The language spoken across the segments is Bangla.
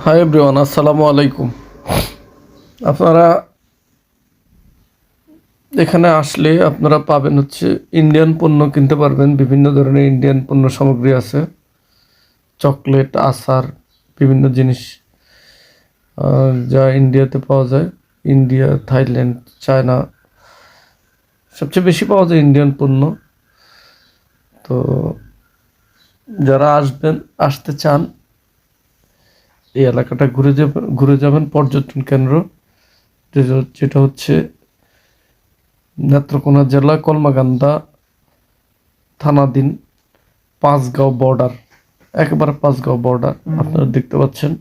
হাই এভরিওয়ান, আসসালামু আলাইকুম। আপনারা এখানে আসলে আপনারা পাবেন হচ্ছে ইন্ডিয়ান পণ্য কিনতে পারবেন। বিভিন্ন ধরনের ইন্ডিয়ান পণ্য সামগ্রী আছে, চকলেট, আচার, বিভিন্ন জিনিস যা ইন্ডিয়াতে পাওয়া যায়। ইন্ডিয়া, থাইল্যান্ড, চায়না সবচেয়ে বেশি পাওয়া যায় ইন্ডিয়ান পণ্য। তো যারা আসতে চান, এই এলাকাটা ঘুরে যাবেন পর্যটন কেন্দ্র, যেটা হচ্ছে নেত্রকোনা জেলা, কলমাকান্দা থানাধীন, পাঁচগাঁও বর্ডার, একেবারে পাঁচগাঁও বর্ডার। আপনারা দেখতে পাচ্ছেন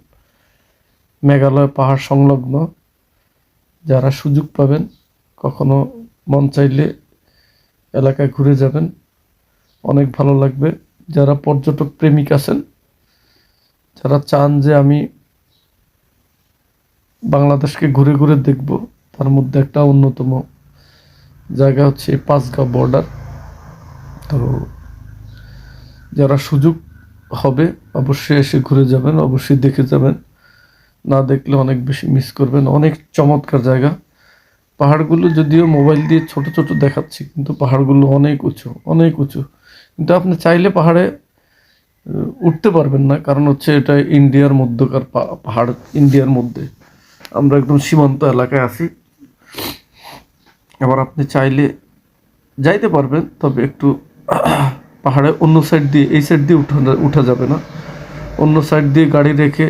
মেঘালয় পাহাড় সংলগ্ন। যারা সুযোগ পাবেন, কখনো মন চাইলে এলাকায় ঘুরে যাবেন, অনেক ভালো লাগবে। যারা পর্যটক প্রেমিক আছেন, যারা চান যে আমি বাংলাদেশকে ঘুরে ঘুরে দেখব, তার মধ্যে একটা অন্যতম জায়গা হচ্ছে এই পাঁচগাঁও বর্ডার। তো যারা সুযোগ হবে অবশ্যই এসে ঘুরে যাবেন, অবশ্যই দেখে যাবেন। না দেখলে অনেক বেশি মিস করবেন। অনেক চমৎকার জায়গা। পাহাড়গুলো যদিও মোবাইল দিয়ে ছোট ছোট দেখাচ্ছি, কিন্তু পাহাড়গুলো অনেক উঁচু, অনেক উঁচু। কিন্তু আপনি চাইলে পাহাড়ে উঠতে পারবেন না, কারণ হচ্ছে এটা ইন্ডিয়ার মধ্যকার পাহাড়। ইন্ডিয়ার মধ্যে আমরা একদম সীমান্ত এলাকায় আছি। আবার আপনি চাইলে যাইতে পারবেন, তবে একটু পাহাড়ে অন্য সাইড দিয়ে, এই সাইড দিয়ে উঠা যাবে না। অন্য সাইড দিয়ে গাড়ি রেখে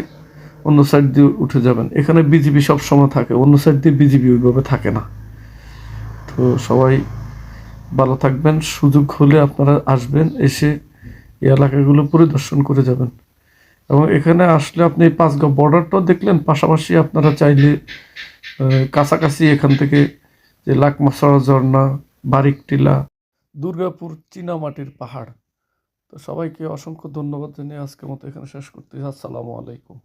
অন্য সাইড দিয়ে উঠে যাবেন। এখানে বিজিবি সব সময় থাকে, অন্য সাইড দিয়ে বিজিবি ওইভাবে থাকে না। তো সবাই ভালো থাকবেন। সুযোগ হলে আপনারা আসবেন, এসে এই এলাকাগুলো পরিদর্শন করে যাবেন। এবং এখানে আসলে আপনি পাঁচগাঁও বর্ডারটাও দেখলেন, পাশাপাশি আপনারা চাইলে কাছাকাছি এখান থেকে যে লাকমাছড়া ঝর্ণা, বারিকটিলা, দুর্গাপুর চীনামাটির পাহাড়। তো সবাইকে অসংখ্য ধন্যবাদ জানিয়ে আজকের মতো এখানে শেষ করতেছি। আসসালামু আলাইকুম।